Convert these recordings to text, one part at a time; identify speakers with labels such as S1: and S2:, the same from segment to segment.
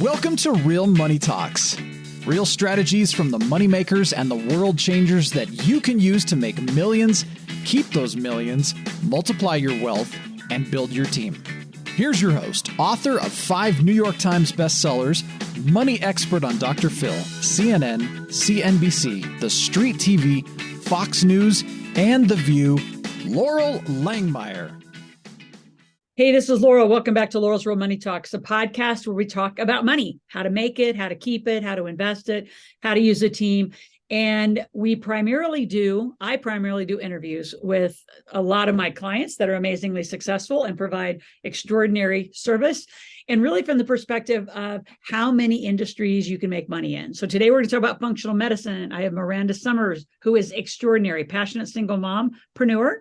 S1: Welcome to Real Money Talks. Real strategies from the moneymakers and the world changers that you can use to make millions, keep those millions, multiply your wealth, and build your team. Here's your host, author of 5 New York Times bestsellers, money expert on Dr. Phil, CNN, CNBC, The Street TV, Fox News, and The View, Laurel Langmeyer.
S2: Hey, this is Laurel. Welcome back to Laurel's Real Money Talks, a podcast where we talk about money, how to make it, how to keep it, how to invest it, how to use a team. And I primarily do interviews with a lot of my clients that are amazingly successful and provide extraordinary service. And really from the perspective of how many industries you can make money in. So today we're going to talk about functional medicine. I have Miranda Sommer, who is extraordinary, passionate single mom-preneur,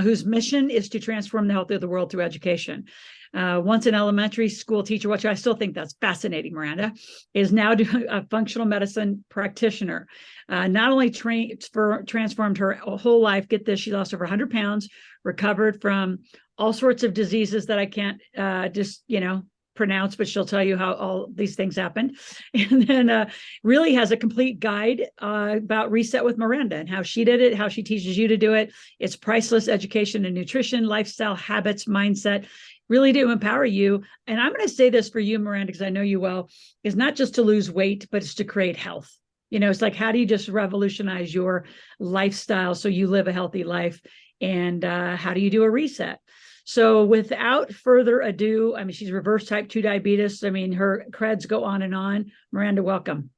S2: whose mission is to transform the health of the world through education. Once an elementary school teacher, which I still think that's fascinating, Miranda, is now a functional medicine practitioner. Not only transformed her whole life, get this, she lost over 100 pounds, recovered from all sorts of diseases that I can't pronounce, but she'll tell you how all these things happened. And then really has a complete guide about Reset with Miranda and how she did it, how she teaches you to do it. It's priceless education and nutrition, lifestyle, habits, mindset, really to empower you. And I'm going to say this for you, Miranda, because I know you well, is not just to lose weight, but it's to create health. You know, it's like, how do you just revolutionize your lifestyle so you live a healthy life? And how do you do a reset? So without further ado, I mean, she's reverse type 2 diabetes. I mean, her creds go on and on. Miranda, welcome.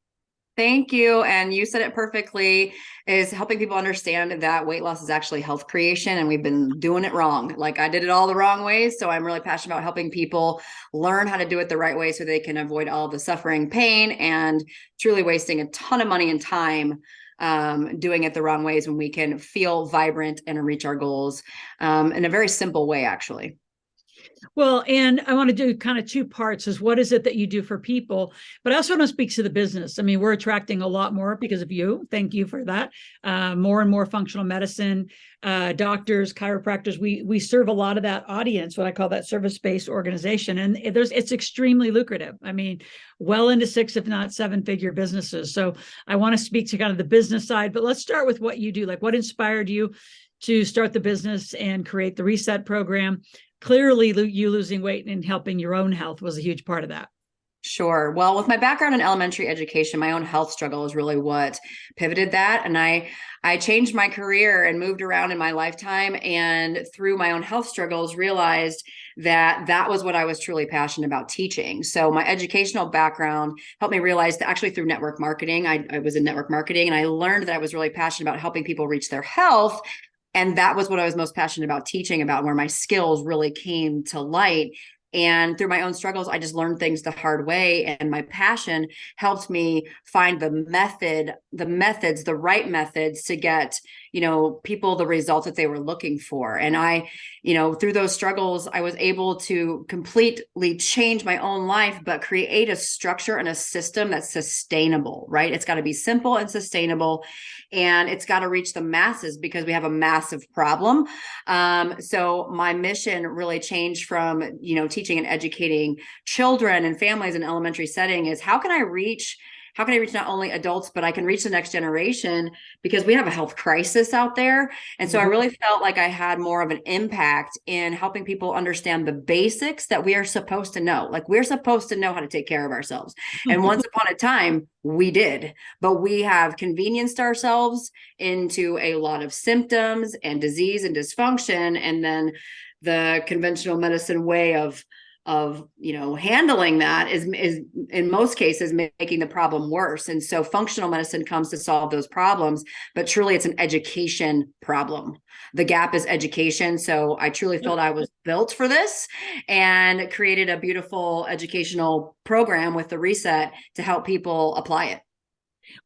S3: Thank you. And you said it perfectly, is helping people understand that weight loss is actually health creation, and we've been doing it wrong. Like, I did it all the wrong ways. So I'm really passionate about helping people learn how to do it the right way so they can avoid all the suffering, pain, and truly wasting a ton of money and time doing it the wrong ways, when we can feel vibrant and reach our goals in a very simple way, actually.
S2: Well, and I want to do kind of 2 parts, is what is it that you do for people? But I also want to speak to the business. I mean, we're attracting a lot more because of you. Thank you for that. More and more functional medicine, doctors, chiropractors. We serve a lot of that audience, what I call that service-based organization. And it's extremely lucrative. I mean, well into 6, if not 7-figure businesses. So I want to speak to kind of the business side, but let's start with what you do. Like, what inspired you to start the business and create the Reset program? Clearly, you losing weight and helping your own health was a huge part of that.
S3: Sure. Well, with my background in elementary education, my own health struggle is really what pivoted that. And I changed my career and moved around in my lifetime, and through my own health struggles, realized that was what I was truly passionate about, teaching. So my educational background helped me realize that actually through network marketing, I was in network marketing, and I learned that I was really passionate about helping people reach their health. And that was what I was most passionate about teaching about, where my skills really came to light. And through my own struggles, I just learned things the hard way. And my passion helped me find the right methods to get, people the results that they were looking for. And I, through those struggles, I was able to completely change my own life, but create a structure and a system that's sustainable, right? It's got to be simple and sustainable, and it's got to reach the masses because we have a massive problem. So my mission really changed from, teaching and educating children and families in elementary setting, is how can I reach not only adults, but I can reach the next generation, because we have a health crisis out there. And so I really felt like I had more of an impact in helping people understand the basics that we are supposed to know. Like, we're supposed to know how to take care of ourselves. And once upon a time, we did, but we have convenienced ourselves into a lot of symptoms and disease and dysfunction. And then the conventional medicine way of handling that is in most cases making the problem worse. And so functional medicine comes to solve those problems, but truly it's an education problem. The gap is education. So I truly felt I was built for this, and created a beautiful educational program with the Reset to help people apply it.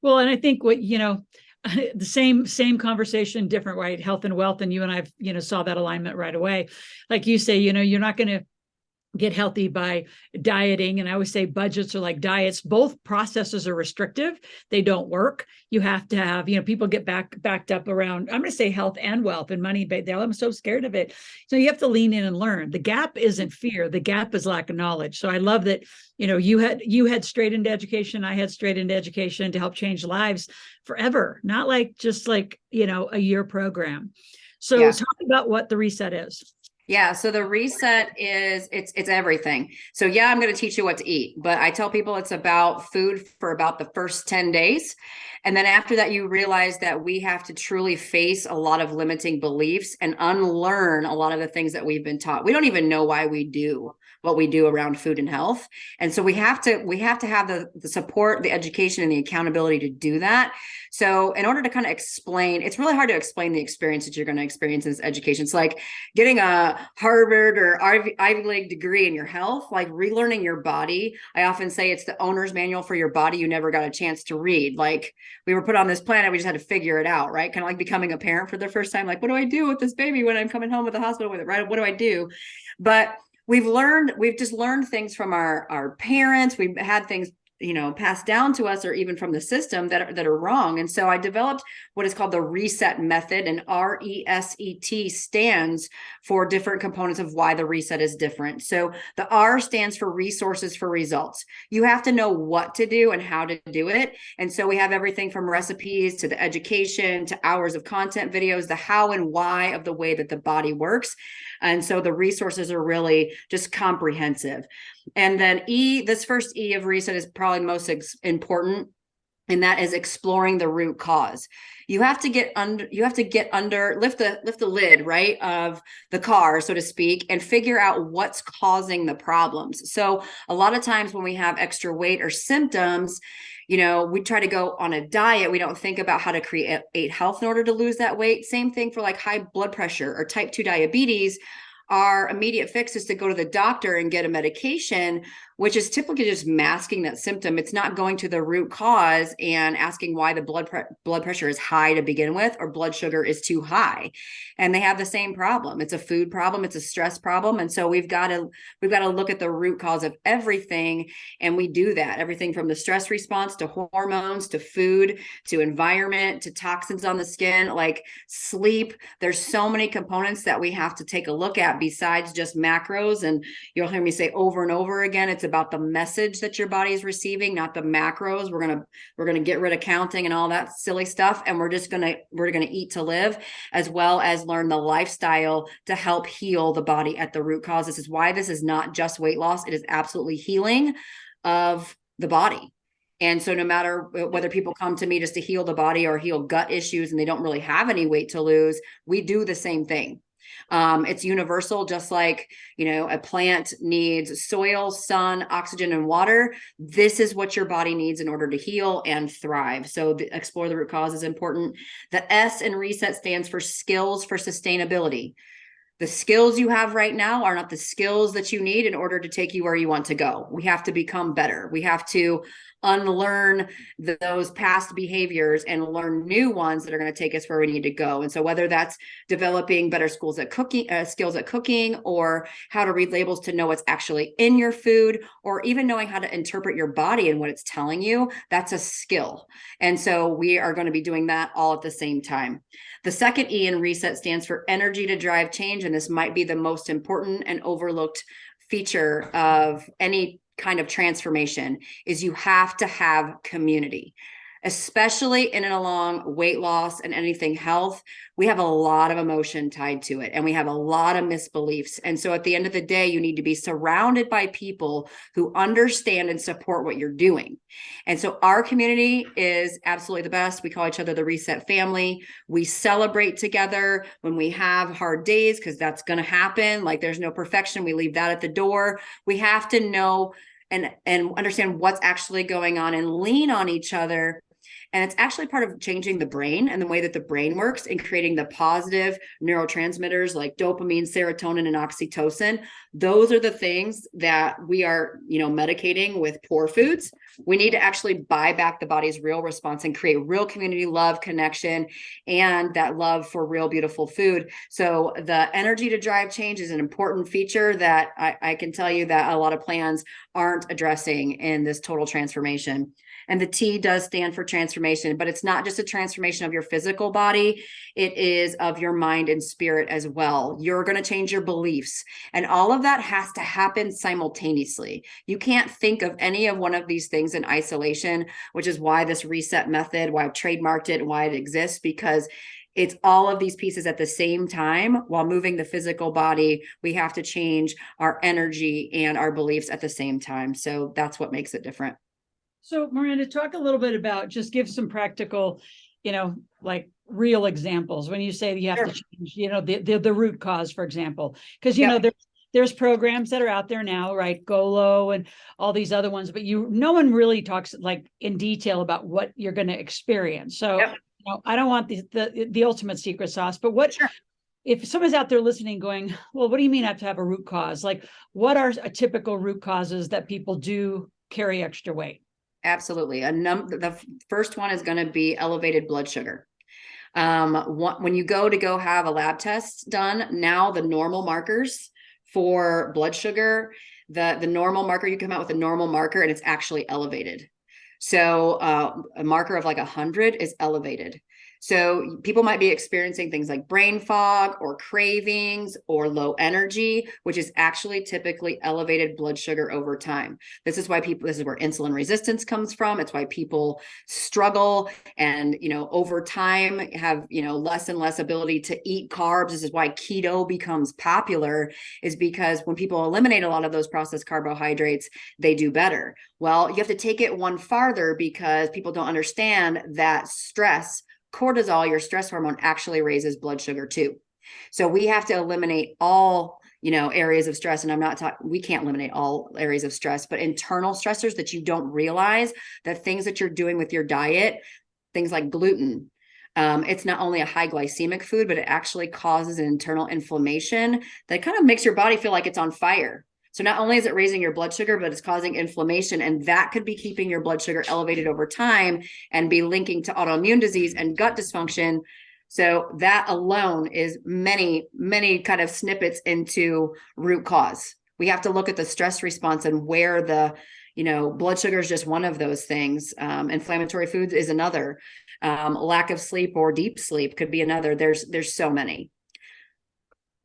S2: Well, and I think the same conversation, different, right? Health and wealth. And you and I, saw that alignment right away. Like you say, you're not going to get healthy by dieting. And I always say budgets are like diets. Both processes are restrictive. They don't work. You have to have, people get backed up around, I'm going to say health and wealth and money, but I'm so scared of it. So you have to lean in and learn. The gap isn't fear. The gap is lack of knowledge. So I love that, you had straight into education. I had straight into education to help change lives forever, not like just like, a year program. So talk about what the reset is.
S3: Yeah. So the reset is it's everything. So yeah, I'm going to teach you what to eat, but I tell people it's about food for about the first 10 days. And then after that, you realize that we have to truly face a lot of limiting beliefs and unlearn a lot of the things that we've been taught. We don't even know why we do what we do around food and health. And so we have to have the support, the education, and the accountability to do that. So in order to kind of explain, it's really hard to explain the experience that you're going to experience in this education. It's like getting a Harvard or Ivy League degree in your health, like relearning your body. I often say it's the owner's manual for your body you never got a chance to read. Like we were put on this planet, we just had to figure it out, right? Kind of like becoming a parent for the first time. Like, what do I do with this baby when I'm coming home with the hospital with it, right? What do I do? But we've just learned things from our parents. We've had things, passed down to us or even from the system that are wrong. And so I developed what is called the reset method, and RESET stands for different components of why the reset is different. So the R stands for resources for results. You have to know what to do and how to do it. And so we have everything from recipes to the education to hours of content videos, the how and why of the way that the body works. And so the resources are really just comprehensive. And then this first E of reset is probably most important. And that is exploring the root cause. You have to lift the lid, right, of the car, so to speak, and figure out what's causing the problems. So a lot of times when we have extra weight or symptoms, we try to go on a diet. We don't think about how to create health in order to lose that weight. Same thing for like high blood pressure or type 2 diabetes. Our immediate fix is to go to the doctor and get a medication, which is typically just masking that symptom. It's not going to the root cause and asking why the blood pressure is high to begin with, or blood sugar is too high. And they have the same problem. It's a food problem. It's a stress problem. And so we've got to look at the root cause of everything. And we do that, everything from the stress response to hormones, to food, to environment, to toxins on the skin, like sleep. There's so many components that we have to take a look at besides just macros. And you'll hear me say over and over again, it's about the message that your body is receiving, not the macros. We're going to get rid of counting and all that silly stuff. And we're going to eat to live, as well as learn the lifestyle to help heal the body at the root cause. This is why this is not just weight loss. It is absolutely healing of the body. And so no matter whether people come to me just to heal the body or heal gut issues and they don't really have any weight to lose, we do the same thing. It's universal, just like, a plant needs soil, sun, oxygen, and water. This is what your body needs in order to heal and thrive. So explore the root cause is important. The S in reset stands for skills for sustainability. The skills you have right now are not the skills that you need in order to take you where you want to go. We have to become better. We have to unlearn those past behaviors and learn new ones that are going to take us where we need to go. And so whether that's developing better skills at cooking, or how to read labels to know what's actually in your food, or even knowing how to interpret your body and what it's telling you, that's a skill. And so we are going to be doing that all at the same time. The second E in reset stands for energy to drive change. And this might be the most important and overlooked feature of any kind of transformation, is you have to have community. Especially in and along weight loss and anything health, we have a lot of emotion tied to it, and we have a lot of misbeliefs. And so at the end of the day, you need to be surrounded by people who understand and support what you're doing. And so our community is absolutely the best. We call each other the Reset Family. We celebrate together when we have hard days, because that's going to happen. Like, there's no perfection. We leave that at the door. We have to know and understand what's actually going on and lean on each other And it's actually part of changing the brain and the way that the brain works and creating the positive neurotransmitters like dopamine, serotonin, and oxytocin. Those are the things that we are, medicating with poor foods. We need to actually buy back the body's real response and create real community love, connection, and that love for real, beautiful food. So the energy to drive change is an important feature that I can tell you that a lot of plans aren't addressing in this total transformation. And the T does stand for transformation, but it's not just a transformation of your physical body. It is of your mind and spirit as well. You're going to change your beliefs, and all of that has to happen simultaneously. You can't think of any of one of these things in isolation, which is why this reset method, why I've trademarked it and why it exists, because it's all of these pieces at the same time. While moving the physical body, we have to change our energy and our beliefs at the same time. So that's what makes it different.
S2: So Miranda, talk a little bit about, just give some practical, like real examples when you say that you have to change, the root cause, for example, because, there's programs that are out there now, right? GOLO and all these other ones, but no one really talks like in detail about what you're going to experience. So I don't want the ultimate secret sauce, but if someone's out there listening going, well, what do you mean I have to have a root cause? Like, what are a typical root causes that people do carry extra weight?
S3: Absolutely. The first one is going to be elevated blood sugar. When you go have a lab test done, now the normal markers for blood sugar, the normal marker, you come out with a normal marker and it's actually elevated. So a marker of like 100 is elevated. So people might be experiencing things like brain fog or cravings or low energy, which is actually typically elevated blood sugar over time. This is where insulin resistance comes from. It's why people struggle and, over time have, less and less ability to eat carbs. This is why keto becomes popular, is because when people eliminate a lot of those processed carbohydrates, they do better. Well, you have to take it one farther, because people don't understand that stress, cortisol, your stress hormone, actually raises blood sugar too. So we have to eliminate all, areas of stress. And I'm not talking, we can't eliminate all areas of stress, but internal stressors that you don't realize, that things that you're doing with your diet, things like gluten. It's not only a high glycemic food, but it actually causes an internal inflammation that kind of makes your body feel like it's on fire. So not only is it raising your blood sugar, but it's causing inflammation, and that could be keeping your blood sugar elevated over time and be linking to autoimmune disease and gut dysfunction. So that alone is many, many kind of snippets into root cause. We have to look at the stress response and where the, blood sugar is just one of those things. Inflammatory foods is another. Lack of sleep or deep sleep could be another. There's so many.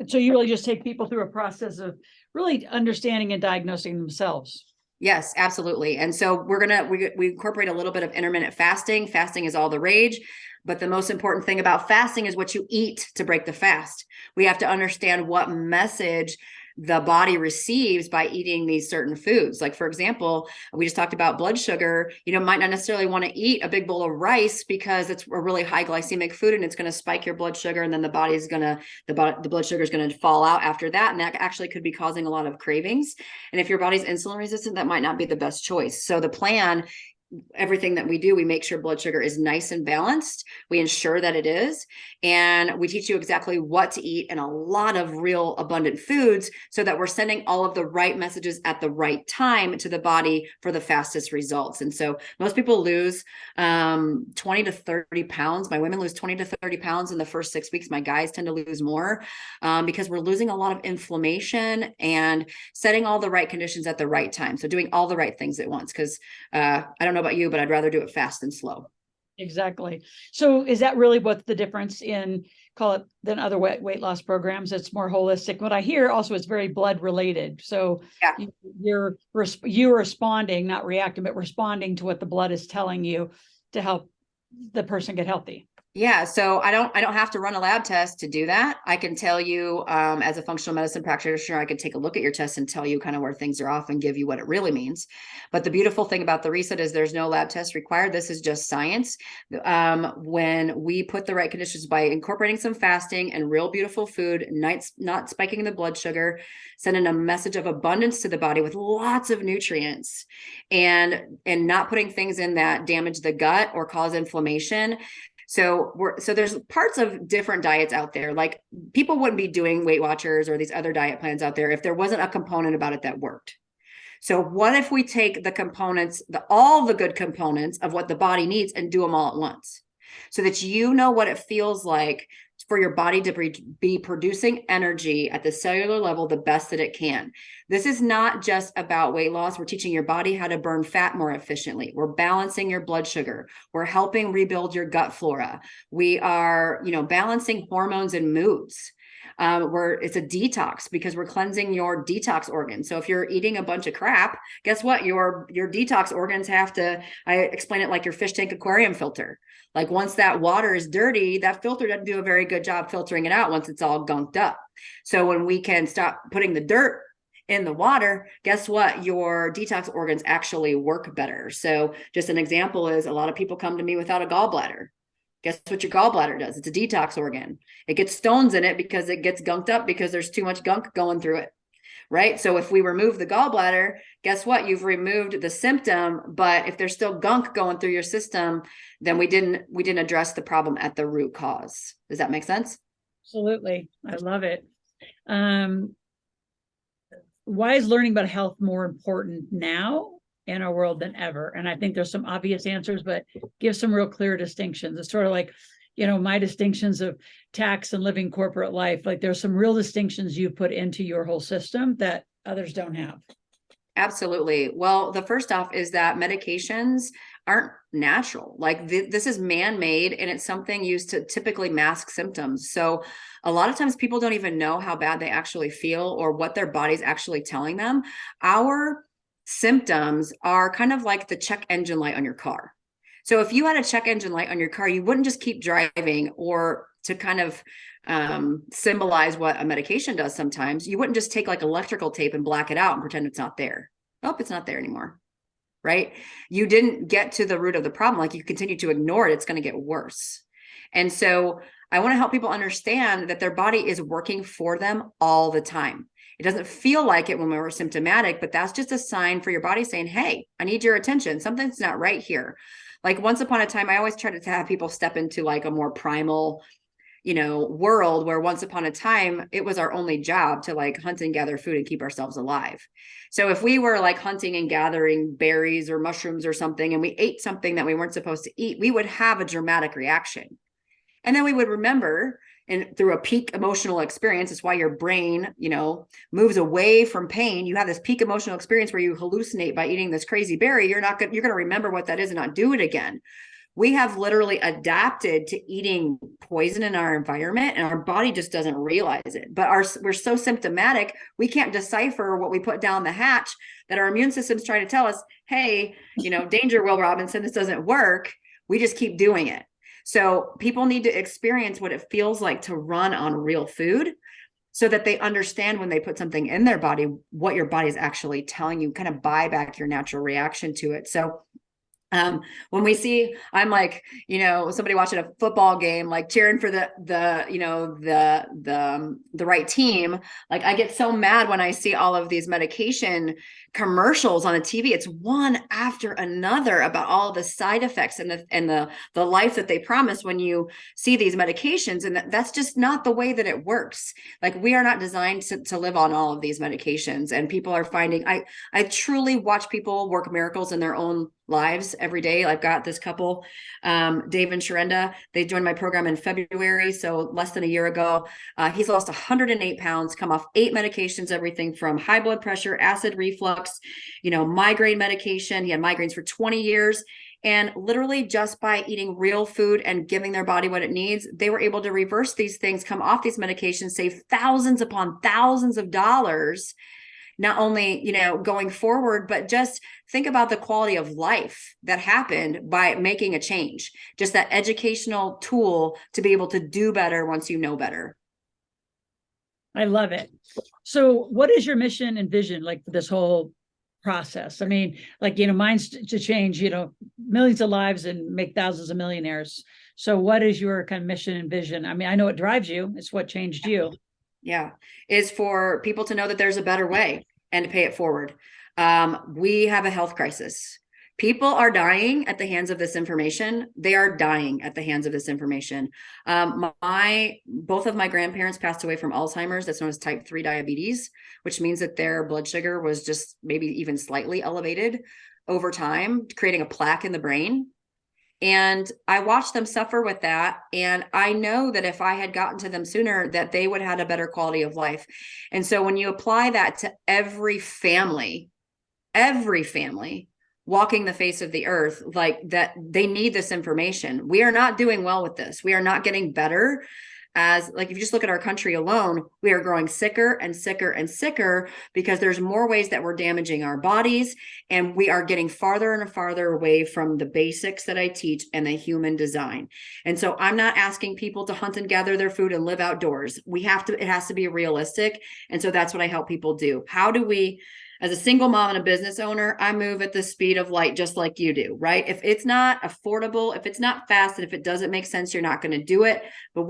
S2: So you really just take people through a process of really understanding and diagnosing themselves.
S3: Yes, absolutely. And so we incorporate a little bit of intermittent fasting. Fasting is all the rage, but the most important thing about fasting is what you eat to break the fast. We have to understand what message the body receives by eating these certain foods. Like, for example, we just talked about blood sugar. Might not necessarily want to eat a big bowl of rice because it's a really high glycemic food and it's going to spike your blood sugar. And then the blood sugar is going to fall out after that. And that actually could be causing a lot of cravings. And if your body's insulin resistant, that might not be the best choice. So the plan, everything that we do, we make sure blood sugar is nice and balanced. We ensure that it is. And we teach you exactly what to eat and a lot of real abundant foods so that we're sending all of the right messages at the right time to the body for the fastest results. And so most people lose 20 to 30 pounds. My women lose 20 to 30 pounds in the first 6 weeks. My guys tend to lose more because we're losing a lot of inflammation and setting all the right conditions at the right time. So doing all the right things at once, because I don't know about you, but I'd rather do it fast than slow.
S2: Exactly. So is that really what's the difference in, call it, than other weight loss programs? It's more holistic. What I hear also is very blood related. So you're responding, not reacting, but responding to what the blood is telling you to help the person get healthy.
S3: Yeah, so I don't have to run a lab test to do that. I can tell you, as a functional medicine practitioner, I could take a look at your test and tell you kind of where things are off and give you what it really means. But the beautiful thing about the reset is there's no lab test required. This is just science. When we put the right conditions by incorporating some fasting and real beautiful food, not spiking the blood sugar, sending a message of abundance to the body with lots of nutrients, and not putting things in that damage the gut or cause inflammation. So there's parts of different diets out there. Like, people wouldn't be doing Weight Watchers or these other diet plans out there if there wasn't a component about it that worked. So what if we take the components, all the good components of what the body needs, and do them all at once, so that you know what it feels like for your body to be producing energy at the cellular level the best that it can. This is not just about weight loss. We're teaching your body how to burn fat more efficiently. We're balancing your blood sugar. We're helping rebuild your gut flora. We are, balancing hormones and moods. It's a detox, because we're cleansing your detox organs. So if you're eating a bunch of crap, guess what? Your detox organs have to, I explain it like your fish tank aquarium filter. Like, once that water is dirty, that filter doesn't do a very good job filtering it out once it's all gunked up. So when we can stop putting the dirt in the water, guess what? Your detox organs actually work better. So just an example is, a lot of people come to me without a gallbladder. Guess what your gallbladder does? It's a detox organ. It gets stones in it because it gets gunked up because there's too much gunk going through it. Right. So if we remove the gallbladder, guess what? You've removed the symptom, but if there's still gunk going through your system, then we didn't address the problem at the root cause. Does that make sense?
S2: Absolutely. I love it. Why is learning about health more important now in our world than ever? And I think there's some obvious answers, but give some real clear distinctions. It's sort of like, my distinctions of tax and living corporate life. Like, there's some real distinctions you put into your whole system that others don't have.
S3: Absolutely. Well, the first off is that medications aren't natural. Like, this is man-made, and it's something used to typically mask symptoms. So a lot of times people don't even know how bad they actually feel or what their body's actually telling them. Our symptoms are kind of like the check engine light on your car. So if you had a check engine light on your car, you wouldn't just keep driving. Or to kind of symbolize what a medication does sometimes, you wouldn't just take like electrical tape and black it out and pretend it's not there. Oh, it's not there anymore. Right? You didn't get to the root of the problem. Like, you continue to ignore it, it's going to get worse. And so I want to help people understand that their body is working for them all the time. It doesn't feel like it when we're symptomatic, but that's just a sign for your body saying, hey, I need your attention. Something's not right here. Like, once upon a time, I always try to have people step into like a more primal, world, where once upon a time, it was our only job to like hunt and gather food and keep ourselves alive. So if we were like hunting and gathering berries or mushrooms or something, and we ate something that we weren't supposed to eat, we would have a dramatic reaction. And then we would remember, and through a peak emotional experience, it's why your brain, moves away from pain. You have this peak emotional experience where you hallucinate by eating this crazy berry. You're going to remember what that is and not do it again. We have literally adapted to eating poison in our environment, and our body just doesn't realize it. But we're so symptomatic, we can't decipher what we put down the hatch, that our immune system's trying to tell us, hey, danger, Will Robinson, this doesn't work. We just keep doing it. So people need to experience what it feels like to run on real food, so that they understand when they put something in their body, what your body is actually telling you, kind of buy back your natural reaction to it. So when we see, I'm like, somebody watching a football game, like cheering for the right team. Like, I get so mad when I see all of these medication commercials on the TV. It's one after another about all the side effects and the life that they promise when you see these medications. And that's just not the way that it works. Like, we are not designed to live on all of these medications. And people are finding, I truly watch people work miracles in their own lives every day. I've got this couple, Dave and Miranda. They joined my program in February, so less than a year ago. He's lost 108 pounds, come off 8 medications, everything from high blood pressure, acid reflux, migraine medication. He had migraines for 20 years. And literally just by eating real food and giving their body what it needs, they were able to reverse these things, come off these medications, save thousands upon thousands of dollars, not only, going forward, but just think about the quality of life that happened by making a change, just that educational tool to be able to do better once you know better.
S2: I love it. So what is your mission and vision like for this whole process? I mean, like, mine's to change, millions of lives and make thousands of millionaires. So what is your kind of mission and vision? I mean, I know it drives you. It's what changed you.
S3: Yeah. Is for people to know that there's a better way and to pay it forward. We have a health crisis. People are dying at the hands of this information. They are dying at the hands of this information. Both of my grandparents passed away from Alzheimer's. That's known as type 3 diabetes, which means that their blood sugar was just maybe even slightly elevated over time, creating a plaque in the brain. And I watched them suffer with that. And I know that if I had gotten to them sooner, that they would have had a better quality of life. And so when you apply that to every family walking the face of the earth, like that, they need this information. We are not doing well with this. We are not getting better. As like, if you just look at our country alone, we are growing sicker and sicker and sicker because there's more ways that we're damaging our bodies, and we are getting farther and farther away from the basics that I teach and the human design. And so I'm not asking people to hunt and gather their food and live outdoors. It has to be realistic. And so that's what I help people do. How do we, as a single mom and a business owner, I move at the speed of light, just like you do, right? If it's not affordable, if it's not fast, and if it doesn't make sense, you're not going to do it. But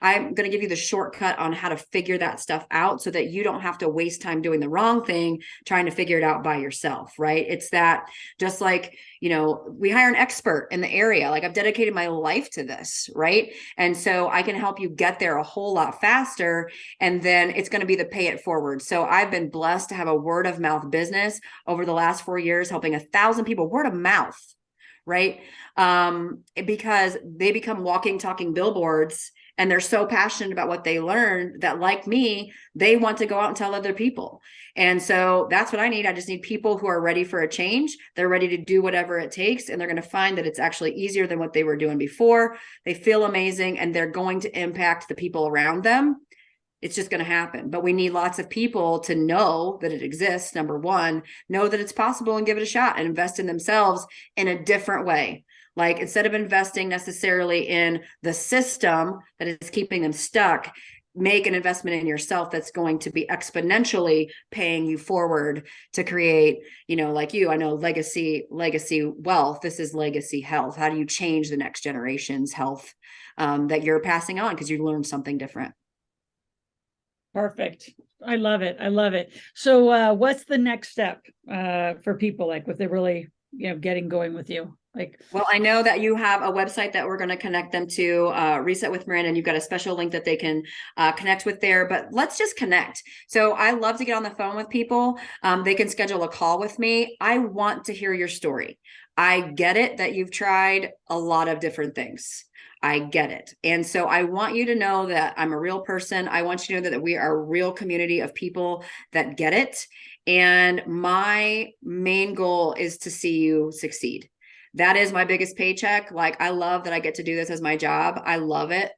S3: I'm going to give you the shortcut on how to figure that stuff out so that you don't have to waste time doing the wrong thing, trying to figure it out by yourself, right? It's that, just like, we hire an expert in the area. Like, I've dedicated my life to this, right? And so I can help you get there a whole lot faster. And then it's going to be the pay it forward. So I've been blessed to have a word of mouth business over the last 4 years, helping 1,000 people, word of mouth, right? Because they become walking, talking billboards, and they're so passionate about what they learned that, like me, they want to go out and tell other people. And so that's what I need. I just need people who are ready for a change. They're ready to do whatever it takes, and they're going to find that it's actually easier than what they were doing before. They feel amazing, and they're going to impact the people around them. It's just going to happen. But we need lots of people to know that it exists. Number one, know that it's possible and give it a shot, and invest in themselves in a different way. Like, instead of investing necessarily in the system that is keeping them stuck, make an investment in yourself that's going to be exponentially paying you forward to create, like I know legacy wealth. This is legacy health. How do you change the next generation's health that you're passing on because you learned something different?
S2: Perfect. I love it. I love it. So what's the next step for people, like, if they're really, getting going with you?
S3: Well, I know that you have a website that we're going to connect them to, Reset with Miranda, and you've got a special link that they can connect with there, but let's just connect. So I love to get on the phone with people. They can schedule a call with me. I want to hear your story. I get it that you've tried a lot of different things. I get it. And so I want you to know that I'm a real person. I want you to know that we are a real community of people that get it. And my main goal is to see you succeed. That is my biggest paycheck. Like, I love that I get to do this as my job. I love it.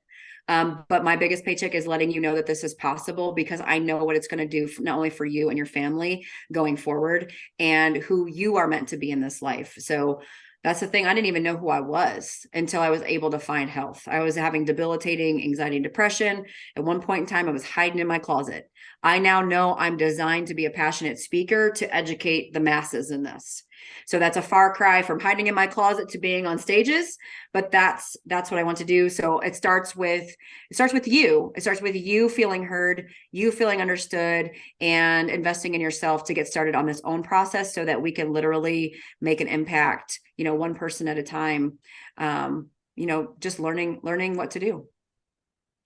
S3: But my biggest paycheck is letting you know that this is possible, because I know what it's going to do not only for you and your family going forward, and who you are meant to be in this life. So that's the thing. I didn't even know who I was until I was able to find health. I was having debilitating anxiety and depression. At one point in time, I was hiding in my closet. I now know I'm designed to be a passionate speaker to educate the masses in this. So that's a far cry from hiding in my closet to being on stages, but that's what I want to do. So it starts with you. It starts with you feeling heard, you feeling understood, and investing in yourself to get started on this own process so that we can literally make an impact, one person at a time, just learning what to do.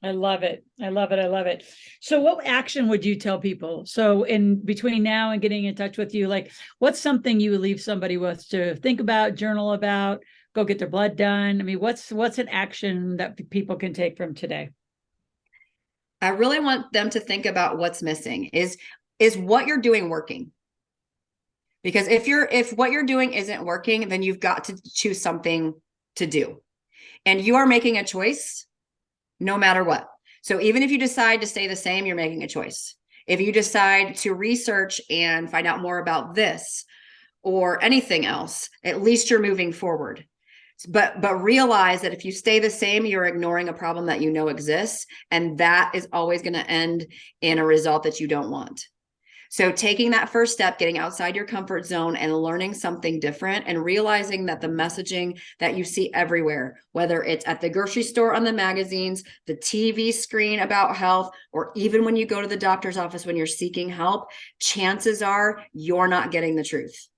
S2: I love it. I love it. I love it. So what action would you tell people? So in between now and getting in touch with you, like, what's something you would leave somebody with to think about, journal about, go get their blood done? I mean, what's an action that people can take from today?
S3: I really want them to think about what's missing. Is what you're doing working? Because if what you're doing isn't working, then you've got to choose something to do. And you are making a choice no matter what. So even if you decide to stay the same, you're making a choice. If you decide to research and find out more about this or anything else, at least you're moving forward. But realize that if you stay the same, you're ignoring a problem that you know exists, and that is always going to end in a result that you don't want. So taking that first step, getting outside your comfort zone and learning something different, and realizing that the messaging that you see everywhere, whether it's at the grocery store, on the magazines, the TV screen about health, or even when you go to the doctor's office when you're seeking help, chances are you're not getting the truth.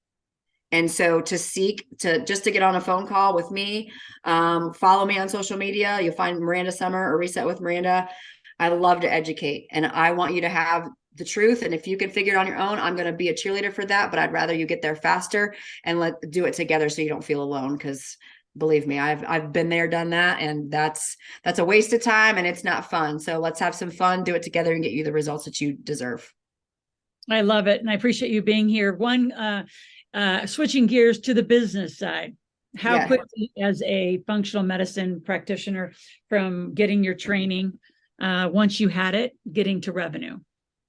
S3: And so just to get on a phone call with me, follow me on social media. You'll find Miranda Sommer or Reset with Miranda. I love to educate, and I want you to have the truth. And if you can figure it on your own, I'm going to be a cheerleader for that, but I'd rather you get there faster and do it together so you don't feel alone. Because believe me, I've been there, done that. And that's a waste of time and it's not fun. So let's have some fun, do it together, and get you the results that you deserve.
S2: I love it. And I appreciate you being here. Switching gears to the business side. How quickly, as a functional medicine practitioner, from getting your training, once you had it, getting to revenue?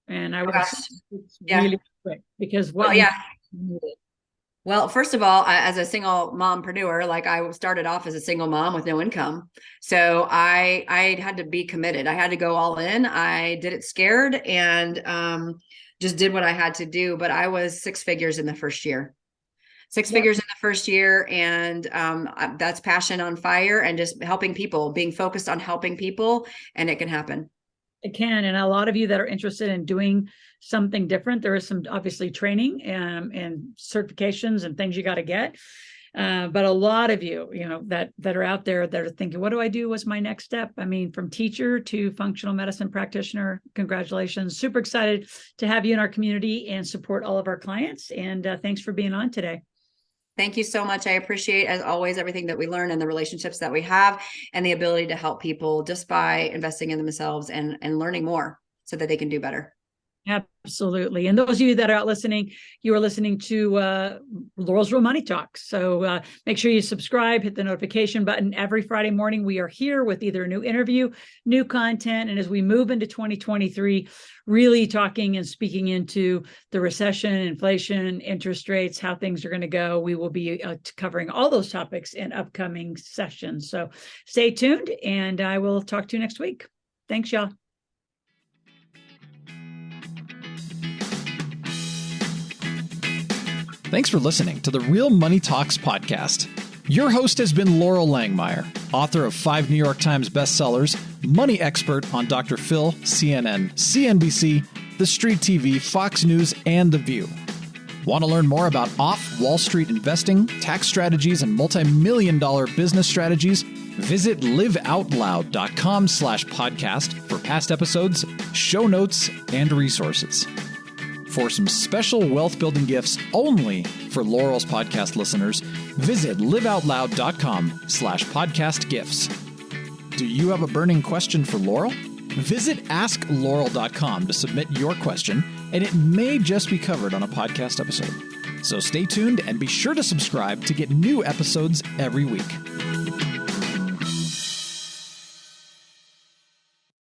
S2: And I was really quick because
S3: Well, first of all, as a single mompreneur, like I started off as a single mom with no income. So I had to be committed. I had to go all in. I did it scared and just did what I had to do. But I was six figures in the first year. Figures in the first year. And that's passion on fire and just helping people, being focused on helping people, and it can happen.
S2: It can. And a lot of you that are interested in doing something different, there is some obviously training and certifications and things you got to get. But a lot of you, that are out there that are thinking, what do I do? What's my next step? I mean, from teacher to functional medicine practitioner, congratulations. Super excited to have you in our community and support all of our clients. And thanks for being on today.
S3: Thank you so much. I appreciate, as always, everything that we learn and the relationships that we have and the ability to help people just by investing in themselves and learning more so that they can do better.
S2: Absolutely. And those of you that are out listening, you are listening to Laurel's Real Money Talks. So make sure you subscribe, hit the notification button. Every Friday morning, we are here with either a new interview, new content. And as we move into 2023, really talking and speaking into the recession, inflation, interest rates, how things are going to go. We will be covering all those topics in upcoming sessions. So stay tuned, and I will talk to you next week. Thanks, y'all.
S1: Thanks for listening to the Real Money Talks podcast. Your host has been Laurel Langmeyer, author of 5 New York Times bestsellers, money expert on Dr. Phil, CNN, CNBC, The Street TV, Fox News, and The View. Want to learn more about off-Wall Street investing, tax strategies, and multi-million-dollar business strategies? Visit liveoutloud.com/podcast for past episodes, show notes, and resources. For some special wealth-building gifts only for Laurel's podcast listeners, visit liveoutloud.com/podcast gifts. Do you have a burning question for Laurel? Visit asklaurel.com to submit your question, and it may just be covered on a podcast episode. So stay tuned and be sure to subscribe to get new episodes every week.